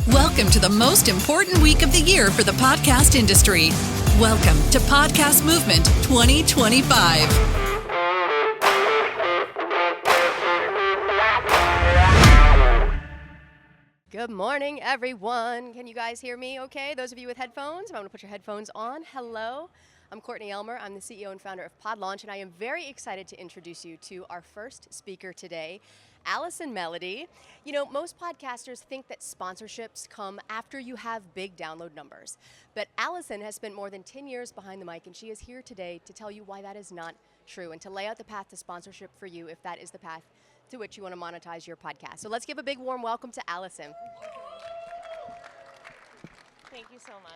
Welcome to the most important week of the year for the podcast industry. Welcome to Podcast Movement 2025. Good morning, everyone. Can you guys hear me okay? Those of you with headphones, I want to put your headphones on. Hello. I'm Courtney Elmer. I'm the CEO and founder of PodLaunch, and I am very excited to introduce you to our first speaker today, Allison Melody. You know, most podcasters think that sponsorships come after you have big download numbers. But Allison has spent more than 10 years behind the mic, and she is here today to tell you why that is not true and to lay out the path to sponsorship for you if that is the path to which you want to monetize your podcast. So let's give a big warm welcome to Allison. Thank you so much.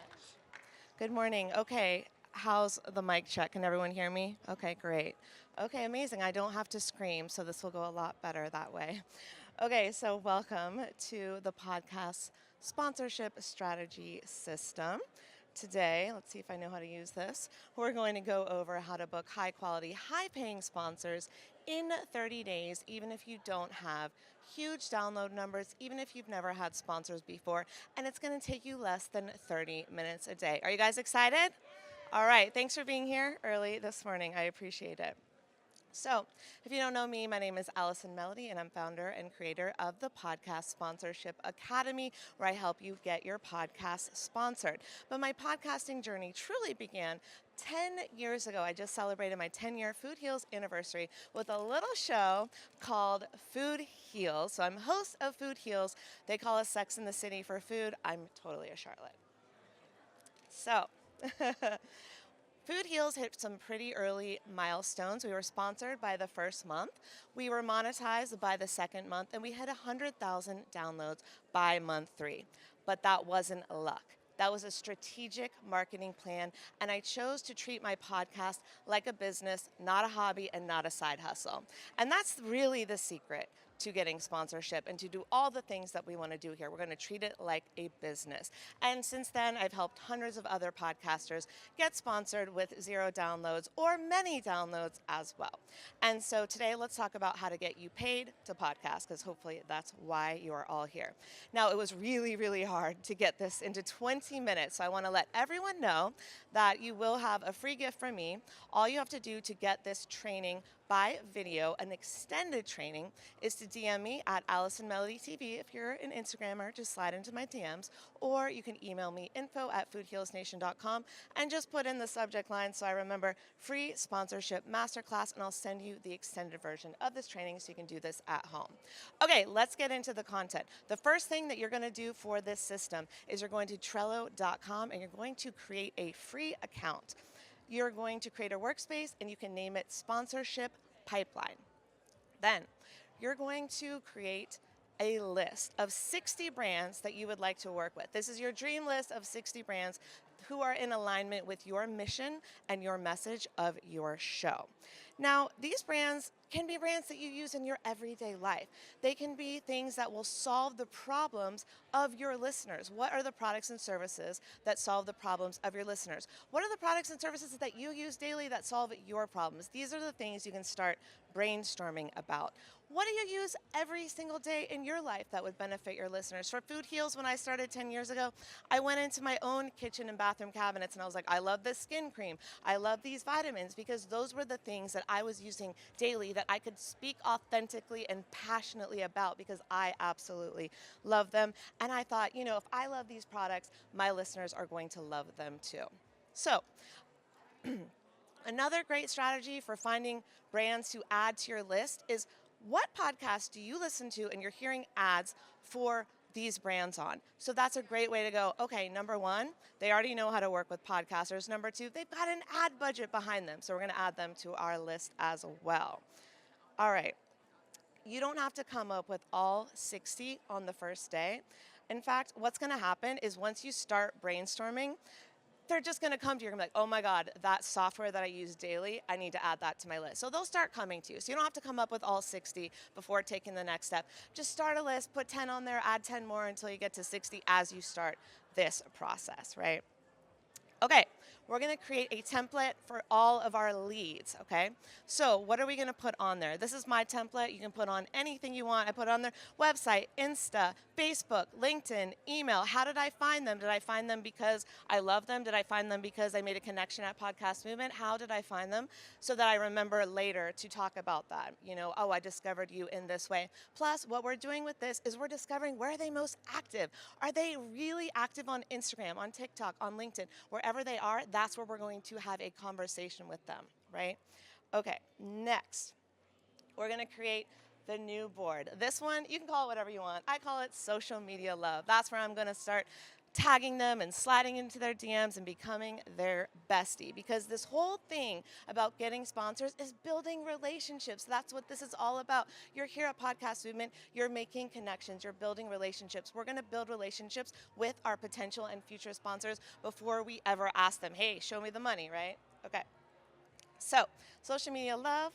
Good morning. Okay, how's the mic check? Can everyone hear me? Okay, great. Okay, amazing. I don't have to scream, so this will go a lot better that way. Okay, so welcome to the podcast sponsorship strategy system. Today, let's see if I know how to use this. We're going to go over how to book high quality, high paying sponsors in 30 days, even if you don't have huge download numbers, even if you've never had sponsors before, and it's going to take you less than 30 minutes a day. Are you guys excited? All right, thanks for being here early this morning. I appreciate it. So, if you don't know me, my name is Allison Melody, and I'm founder and creator of the Podcast Sponsorship Academy, where I help you get your podcast sponsored. But my podcasting journey truly began 10 years ago. I just celebrated my 10-year Food Heals anniversary with a little show called Food Heals. So I'm host of Food Heals. They call us Sex in the City for food. I'm totally a Charlotte. So, Food Heals hit some pretty early milestones. We were sponsored by the first month. We were monetized by the second month, and we hit 100,000 downloads by month 3. But that wasn't luck. That was a strategic marketing plan, and I chose to treat my podcast like a business, not a hobby and not a side hustle. And that's really the secret to getting sponsorship and to do all the things that we want to do here. We're going to treat it like a business. And since then, I've helped hundreds of other podcasters get sponsored with 0 downloads or many downloads as well. And so today, let's talk about how to get you paid to podcast, because hopefully that's why you are all here. Now, it was really, really hard to get this into 20 minutes. So I want to let everyone know that you will have a free gift from me. All you have to do to get this training by video, an extended training, is to DM me at Allison Melody TV. If you're an Instagrammer, just slide into my DMs, or you can email me info@foodhealsnation.com and just put in the subject line so I remember free sponsorship masterclass, and I'll send you the extended version of this training so you can do this at home. Okay, let's get into the content. The first thing that you're going to do for this system is you're going to Trello.com and you're going to create a free account. You're going to create a workspace and you can name it Sponsorship Pipeline. Then you're going to create a list of 60 brands that you would like to work with. This is your dream list of 60 brands who are in alignment with your mission and your message of your show. Now, these brands can be brands that you use in your everyday life. They can be things that will solve the problems of your listeners. What are the products and services that solve the problems of your listeners? What are the products and services that you use daily that solve your problems? These are the things you can start brainstorming about. What do you use every single day in your life that would benefit your listeners? For Food Heals, when I started 10 years ago, I went into my own kitchen and bathroom cabinets and I was like, I love this skin cream. I love these vitamins, because those were the things that I was using daily that I could speak authentically and passionately about, because I absolutely love them. And I thought, you know, if I love these products, my listeners are going to love them too. So, another great strategy for finding brands to add to your list is, what podcasts do you listen to and you're hearing ads for these brands on? So that's a great way to go, okay, number 1, they already know how to work with podcasters. Number 2, they've got an ad budget behind them. So we're going to add them to our list as well. All right. You don't have to come up with all 60 on the first day. In fact, what's going to happen is once you start brainstorming, they're just going to come to you and be like, oh my God, that software that I use daily, I need to add that to my list. So they'll start coming to you. So you don't have to come up with all 60 before taking the next step. Just start a list, put 10 on there, add 10 more until you get to 60 as you start this process, right? Okay, we're going to create a template for all of our leads, okay? So what are we going to put on there? This is my template. You can put on anything you want. I put on their website, Insta, Facebook, LinkedIn, email. How did I find them? Did I find them because I love them? Did I find them because I made a connection at Podcast Movement? How did I find them? So that I remember later to talk about that. Oh, I discovered you in this way. Plus, what we're doing with this is we're discovering where are they most active. Are they really active on Instagram, on TikTok, on LinkedIn? Wherever they are, that's where we're going to have a conversation with them, right? Okay, next, we're going to create the new board. This one, you can call it whatever you want. I call it social media love. That's where I'm going to start tagging them and sliding into their DMs and becoming their bestie, because this whole thing about getting sponsors is building relationships. That's what this is all about. You're here at Podcast Movement, you're making connections, you're building relationships. We're going to build relationships with our potential and future sponsors before we ever ask them, hey, show me the money, right? Okay. So, social media love,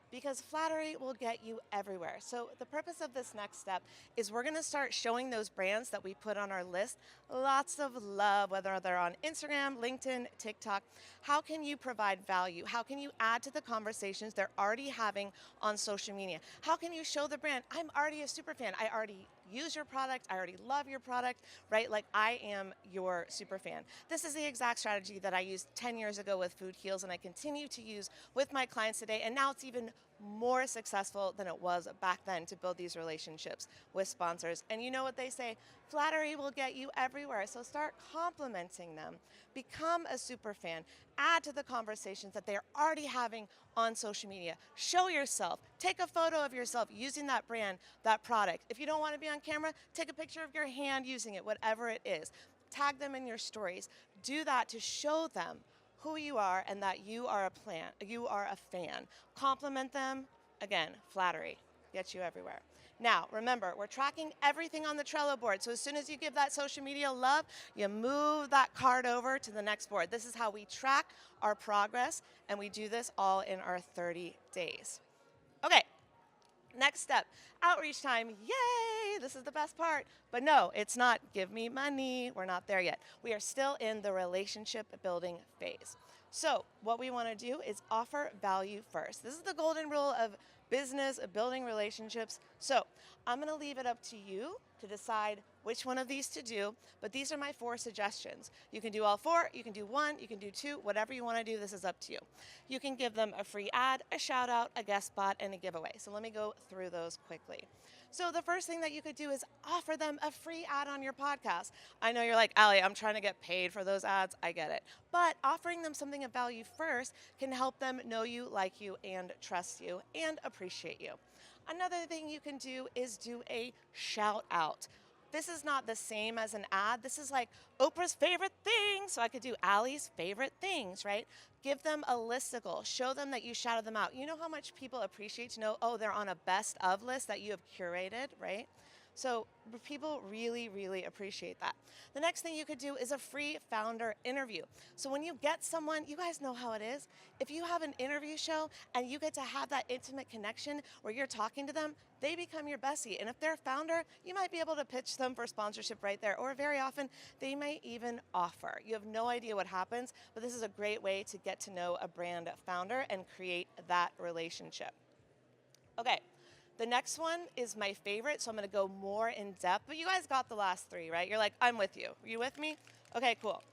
because flattery will get you everywhere. So the purpose of this next step is we're going to start showing those brands that we put on our list lots of love, whether they're on Instagram, LinkedIn, TikTok. How can you provide value? How can you add to the conversations they're already having on social media? How can you show the brand, I'm already a super fan. I already use your product. I already love your product, right? Like I am your super fan. This is the exact strategy that I used 10 years ago with Food Heals and I continue to use with my clients today. And now it's even more successful than it was back then to build these relationships with sponsors. And you know what they say, flattery will get you everywhere. So start complimenting them, become a super fan, add to the conversations that they're already having on social media. Show yourself, take a photo of yourself using that brand, that product. If you don't want to be on camera, take a picture of your hand using it, whatever it is. Tag them in your stories. Do that to show them who you are and that you are a fan. Compliment them. Again, flattery gets you everywhere. Now, remember, we're tracking everything on the Trello board. So as soon as you give that social media love, you move that card over to the next board. This is how we track our progress, and we do this all in our 30 days. Okay, next step, outreach time. Yay, this is the best part. But no, it's not give me money. We're not there yet. We are still in the relationship building phase. So what we want to do is offer value first. This is the golden rule of business, of building relationships. So I'm going to leave it up to you to decide which one of these to do, but these are my 4 suggestions. You can do all 4, you can do 1, you can do 2, whatever you want to do, this is up to you. You can give them a free ad, a shout out, a guest spot, and a giveaway. So let me go through those quickly. So the first thing that you could do is offer them a free ad on your podcast. I know you're like, Allie, I'm trying to get paid for those ads. I get it. But offering them something of value first can help them know you, like you, and trust you, and appreciate you. Another thing you can do is do a shout out. This is not the same as an ad. This is like Oprah's favorite things. So I could do Allie's favorite things, right? Give them a listicle. Show them that you shouted them out. You know how much people appreciate to know, oh, they're on a best of list that you have curated, right? So people really, really appreciate that. The next thing you could do is a free founder interview. So when you get someone, you guys know how it is. If you have an interview show and you get to have that intimate connection where you're talking to them, they become your bestie. And if they're a founder, you might be able to pitch them for sponsorship right there. Or very often, they may even offer. You have no idea what happens, but this is a great way to get to know a brand founder and create that relationship. Okay. The next one is my favorite, so I'm going to go more in depth. But you guys got the last 3, right? You're like, I'm with you. Are you with me? Okay, cool.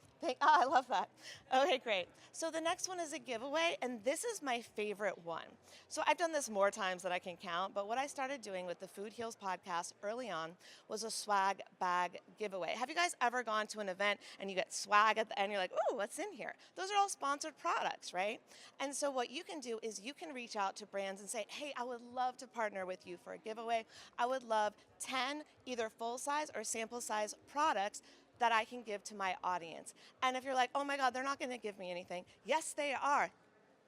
I love that. Okay, great. So the next one is a giveaway, and this is my favorite one. So I've done this more times than I can count, but what I started doing with the Food Heals podcast early on was a swag bag giveaway. Have you guys ever gone to an event and you get swag at the end? You're like, ooh, what's in here? Those are all sponsored products, right? And so what you can do is you can reach out to brands and say, hey, I would love to partner with you for a giveaway. I would love 10 either full-size or sample-size products that I can give to my audience. And if you're like, oh my God, they're not gonna give me anything. Yes, they are.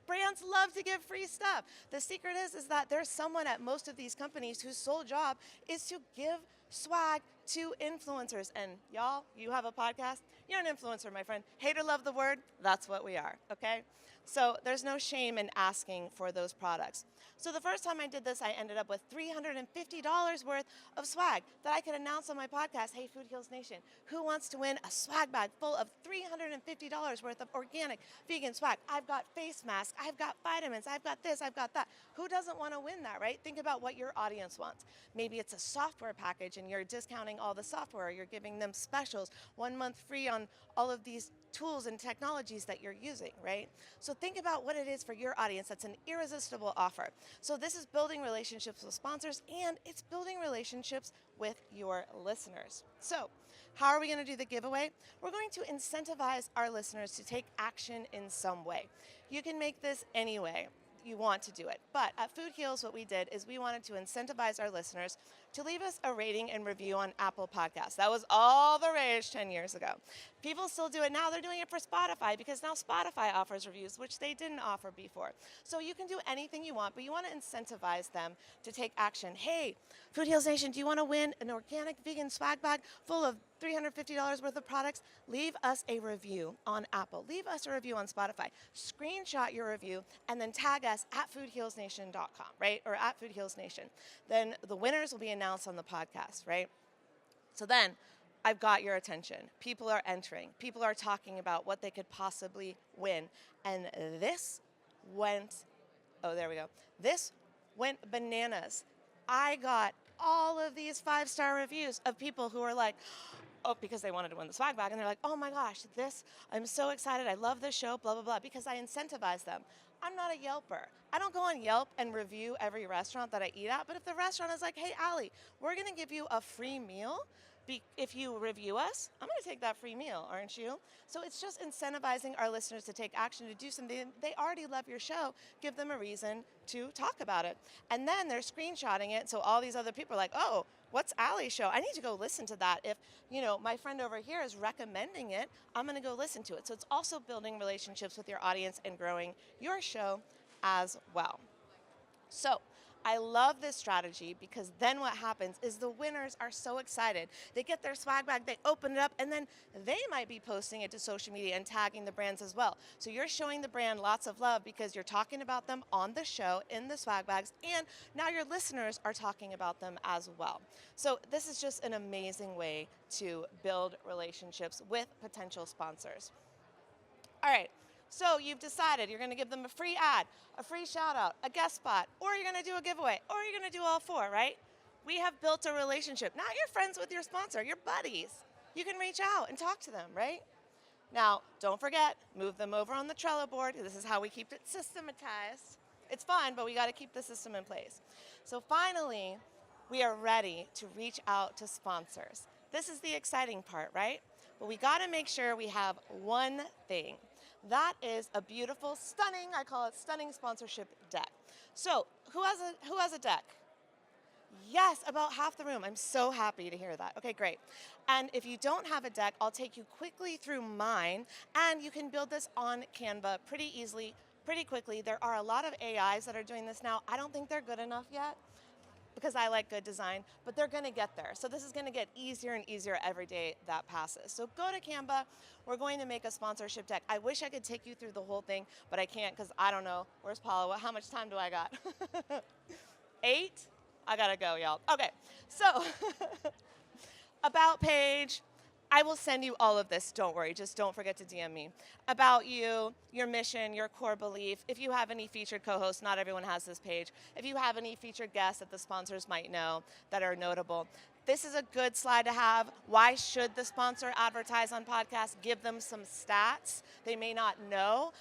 Brands love to give free stuff. The secret is that there's someone at most of these companies whose sole job is to give swag to influencers. And y'all, you have a podcast, you're an influencer, my friend. Hate or love the word, that's what we are, okay? So there's no shame in asking for those products. So the first time I did this, I ended up with $350 worth of swag that I could announce on my podcast. Hey, Food Heals Nation, who wants to win a swag bag full of $350 worth of organic vegan swag? I've got face masks, I've got vitamins, I've got this, I've got that. Who doesn't want to win that, right? Think about what your audience wants. Maybe it's a software package and you're discounting all the software. You're giving them specials, 1 month free on all of these tools and technologies that you're using, right? So think about what it is for your audience that's an irresistible offer. So this is building relationships with sponsors, and it's building relationships with your listeners. So how are we going to do the giveaway? We're going to incentivize our listeners to take action in some way. You can make this any way you want to do it. But at Food Heals, what we did is we wanted to incentivize our listeners to leave us a rating and review on Apple Podcasts. That was all the rage 10 years ago. People still do it now. They're doing it for Spotify because now Spotify offers reviews, which they didn't offer before. So you can do anything you want, but you want to incentivize them to take action. Hey, Food Heals Nation, do you want to win an organic vegan swag bag full of $350 worth of products? Leave us a review on Apple. Leave us a review on Spotify. Screenshot your review and then tag us at foodhealsnation.com, right? Or at Food Heals Nation. Then the winners will be announced on the podcast, right? So then I've got your attention. People are entering. People are talking about what they could possibly win. And this went, oh, there we go. This went bananas. I got all of these 5-star reviews of people who are like, oh, because they wanted to win the swag bag, and they're like, oh my gosh, I'm so excited, I love this show, blah, blah, blah, because I incentivize them. I'm not a Yelper. I don't go on Yelp and review every restaurant that I eat at, but if the restaurant is like, hey, Allie, we're going to give you a free meal if you review us, I'm going to take that free meal, aren't you? So it's just incentivizing our listeners to take action, to do something. They already love your show. Give them a reason to talk about it. And then they're screenshotting it, so all these other people are like, oh, what's Allie's show? I need to go listen to that. If, my friend over here is recommending it, I'm going to go listen to it. So it's also building relationships with your audience and growing your show as well. So I love this strategy because then what happens is the winners are so excited. They get their swag bag, they open it up, and then they might be posting it to social media and tagging the brands as well. So you're showing the brand lots of love because you're talking about them on the show in the swag bags, and now your listeners are talking about them as well. So this is just an amazing way to build relationships with potential sponsors. All right. So you've decided you're going to give them a free ad, a free shout out, a guest spot, or you're going to do a giveaway, or you're going to do all four, right? We have built a relationship. Now you're friends with your sponsor, you're buddies. You can reach out and talk to them, right? Now, don't forget, move them over on the Trello board. This is how we keep it systematized. It's fun, but we got to keep the system in place. So finally, we are ready to reach out to sponsors. This is the exciting part, right? But we got to make sure we have one thing. That is a beautiful, stunning, I call it stunning sponsorship deck. So who has a deck? Yes, about half the room. I'm so happy to hear that. Okay, great. And if you don't have a deck, I'll take you quickly through mine, and you can build this on Canva pretty easily, pretty quickly. There are a lot of AIs that are doing this now. I don't think they're good enough yet, because I like good design, but they're gonna get there. So this is gonna get easier and easier every day that passes. So go to Canva, we're going to make a sponsorship deck. I wish I could take you through the whole thing, but I can't because I don't know. Where's Paula? How much time do I got? 8? I gotta go, y'all. Okay, so about page. I will send you all of this, don't worry, just don't forget to DM me. About you, your mission, your core belief. If you have any featured co-hosts, not everyone has this page. If you have any featured guests that the sponsors might know that are notable. This is a good slide to have. Why should the sponsor advertise on podcasts? Give them some stats they may not know.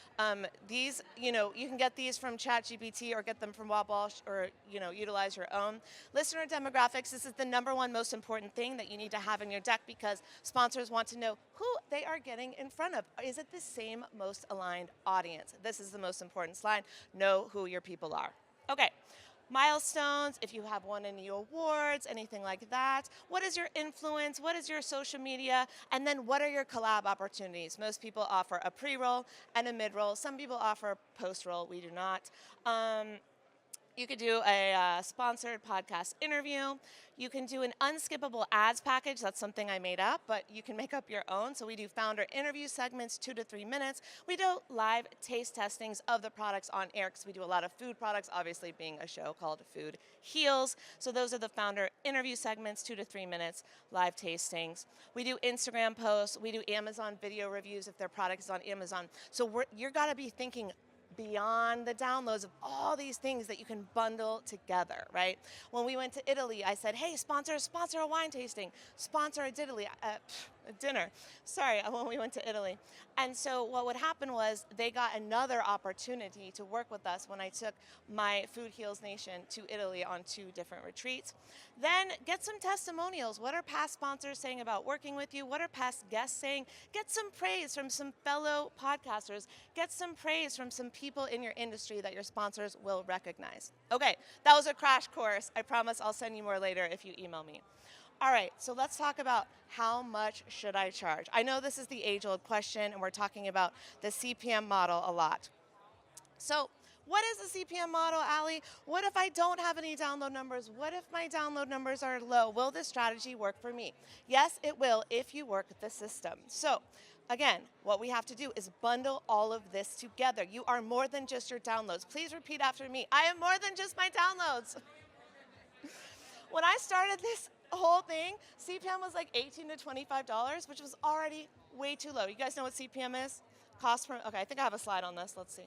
These, you can get these from ChatGPT or get them from Wabash or, utilize your own. Listener demographics, this is the #1 most important thing that you need to have in your deck because sponsors want to know who they are getting in front of. Is it the same most aligned audience? This is the most important slide. Know who your people are. Okay. Milestones, if you have won any awards, anything like that. What is your influence? What is your social media? And then what are your collab opportunities? Most people offer a pre-roll and a mid-roll. Some people offer a post-roll. We do not. You could do a sponsored podcast interview. You can do an unskippable ads package. That's something I made up, but you can make up your own. So we do founder interview segments, 2 to 3 minutes. We do live taste testings of the products on air because we do a lot of food products, obviously being a show called Food Heals. So those are the founder interview segments, 2 to 3 minutes, live tastings. We do Instagram posts. We do Amazon video reviews if their product is on Amazon. So you're got to be thinking beyond the downloads of all these things that you can bundle together, right? When we went to Italy, I said, hey, sponsor a wine tasting, sponsor a dinner. Sorry, when we went to Italy. And so what would happen was they got another opportunity to work with us when I took my Food Heals Nation to Italy on 2 different retreats. Then get some testimonials. What are past sponsors saying about working with you? What are past guests saying? Get some praise from some fellow podcasters. Get some praise from some people in your industry that your sponsors will recognize. Okay, that was a crash course. I promise I'll send you more later if you email me. All right, so let's talk about how much should I charge? I know this is the age-old question, and we're talking about the CPM model a lot. So what is the CPM model, Allie? What if I don't have any download numbers? What if my download numbers are low? Will this strategy work for me? Yes, it will if you work the system. So again, what we have to do is bundle all of this together. You are more than just your downloads. Please repeat after me. I am more than just my downloads. When I started this whole thing, CPM was like $18 to $25, which was already way too low. You guys know what CPM is? Cost per, okay, I think I have a slide on this. Let's see.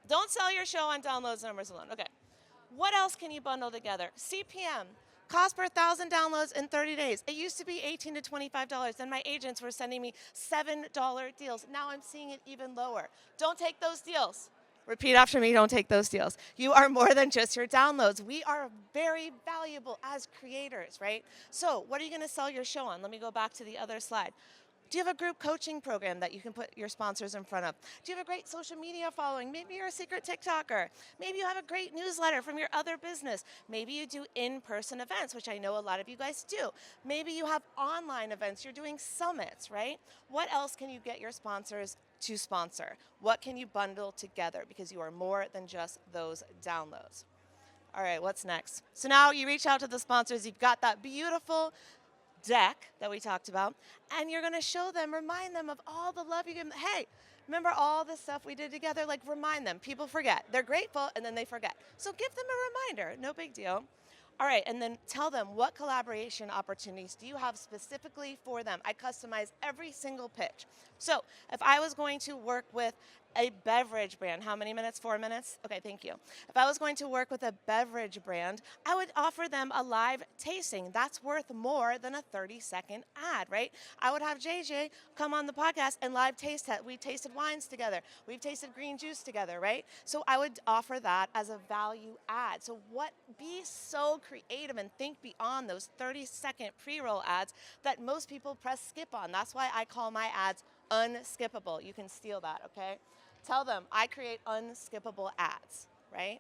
Don't sell your show on downloads numbers alone. Okay. What else can you bundle together? CPM, cost per 1,000 downloads in 30 days. It used to be $18 to $25, and my agents were sending me $7 deals. Now I'm seeing it even lower. Don't take those deals. Repeat after me, don't take those deals. You are more than just your downloads. We are very valuable as creators, right? So what are you going to sell your show on? Let me go back to the other slide. Do you have a group coaching program that you can put your sponsors in front of? Do you have a great social media following? Maybe you're a secret TikToker. Maybe you have a great newsletter from your other business. Maybe you do in-person events, which I know a lot of you guys do. Maybe you have online events. You're doing summits, right? What else can you get your sponsors to sponsor? What can you bundle together? Because you are more than just those downloads. All right, what's next? So now you reach out to the sponsors. You've got that beautiful deck that we talked about, and you're going to show them, remind them of all the love you give them. Hey, remember all the stuff we did together? Like, remind them. People forget. They're grateful, and then they forget. So give them a reminder. No big deal. All right, and then tell them what collaboration opportunities do you have specifically for them. I customize every single pitch. So if I was going to work with a beverage brand, how many minutes? 4 minutes? Okay, thank you. If I was going to work with a beverage brand, I would offer them a live tasting. That's worth more than a 30-second ad, right? I would have JJ come on the podcast and live taste test. We tasted wines together. We've tasted green juice together, right? So I would offer that as a value add. So be so creative and think beyond those 30-second pre-roll ads that most people press skip on. That's why I call my ads unskippable. You can steal that, okay? Tell them I create unskippable ads, right?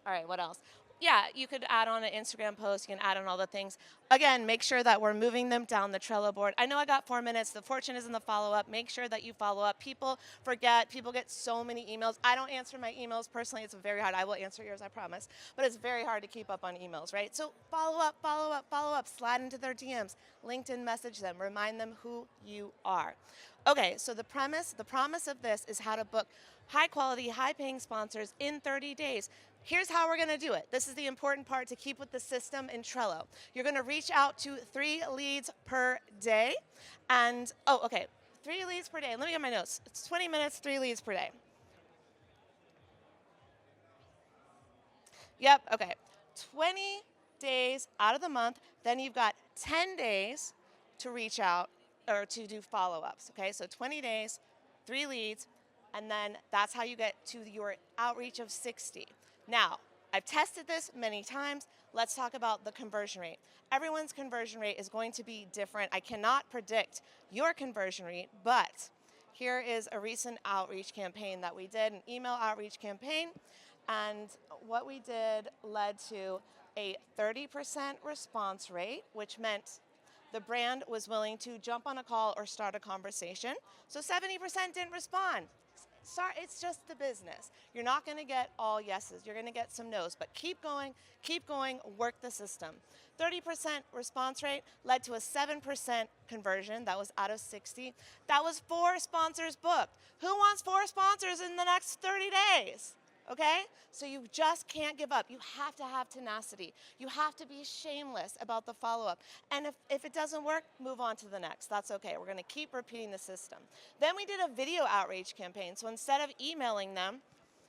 All right, what else? Yeah, you could add on an Instagram post. You can add on all the things. Again, make sure that we're moving them down the Trello board. I know I got 4 minutes. The fortune is in the follow-up. Make sure that you follow up. People forget. People get so many emails. I don't answer my emails personally. It's very hard. I will answer yours, I promise. But it's very hard to keep up on emails, right? So follow up, follow up, follow up. Slide into their DMs. LinkedIn message them. Remind them who you are. Okay, so the promise of this is how to book high-quality, high-paying sponsors in 30 days. Here's how we're going to do it. This is the important part to keep with the system in Trello. You're going to reach out to 3 leads per day. And, 3 leads per day. Let me get my notes. It's 20 minutes, 3 leads per day. Yep, okay. 20 days out of the month. Then you've got 10 days to reach out or to do follow-ups, okay? So 20 days, 3 leads, and then that's how you get to your outreach of 60. Now, I've tested this many times. Let's talk about the conversion rate. Everyone's conversion rate is going to be different. I cannot predict your conversion rate, but here is a recent outreach campaign that we did, an email outreach campaign, and what we did led to a 30% response rate, which meant the brand was willing to jump on a call or start a conversation. So 70% didn't respond. Sorry, it's just the business. You're not going to get all yeses. You're going to get some nos, but keep going, work the system. 30% response rate led to a 7% conversion. That was out of 60. That was 4 sponsors booked. Who wants 4 sponsors in the next 30 days? Okay? So you just can't give up. You have to have tenacity. You have to be shameless about the follow-up. And if it doesn't work, move on to the next. That's okay. We're going to keep repeating the system. Then we did a video outreach campaign. So instead of emailing them,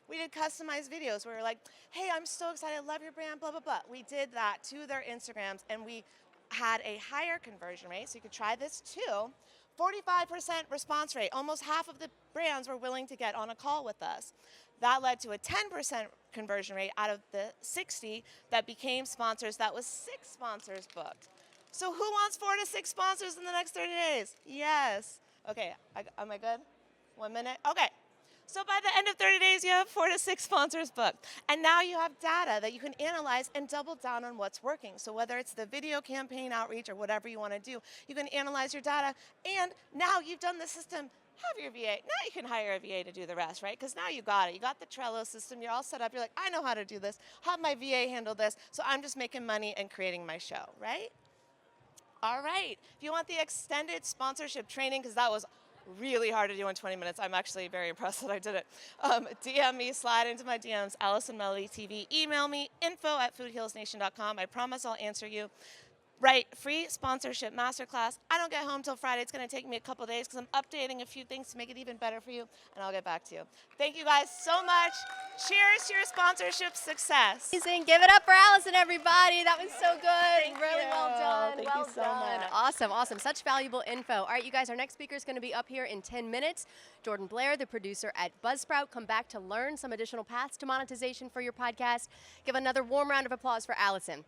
we did customized videos where we're like, hey, I'm so excited, I love your brand, blah, blah, blah. We did that to their Instagrams, and we had a higher conversion rate, so you could try this too. 45% response rate. Almost half of the brands were willing to get on a call with us. That led to a 10% conversion rate out of the 60 that became sponsors. That was 6 sponsors booked. So who wants 4 to 6 sponsors in the next 30 days? Yes. Okay, am I good? 1 minute? Okay. So by the end of 30 days, you have 4 to 6 sponsors booked. And now you have data that you can analyze and double down on what's working. So whether it's the video campaign outreach or whatever you want to do, you can analyze your data. And now you've done the system. Have your VA. Now you can hire a VA to do the rest, right? Because now you got it. You got the Trello system. You're all set up. You're like, I know how to do this. Have my VA handle this. So I'm just making money and creating my show, right? All right. If you want the extended sponsorship training, because that was really hard to do in 20 minutes. I'm actually very impressed that I did it. DM me, slide into my DMs, Allison Melody TV. Email me, info@foodhealsnation.com. I promise I'll answer you. Right, free sponsorship masterclass. I don't get home till Friday. It's going to take me a couple days because I'm updating a few things to make it even better for you, and I'll get back to you. Thank you guys so much. Cheers to your sponsorship success. Amazing. Give it up for Allison, everybody. That was so good. Thank really you. well done. Thank well you so done. much. Awesome, awesome. Such valuable info. All right, you guys, our next speaker is going to be up here in 10 minutes. Jordan Blair, the producer at Buzzsprout, come back to learn some additional paths to monetization for your podcast. Give another warm round of applause for Allison.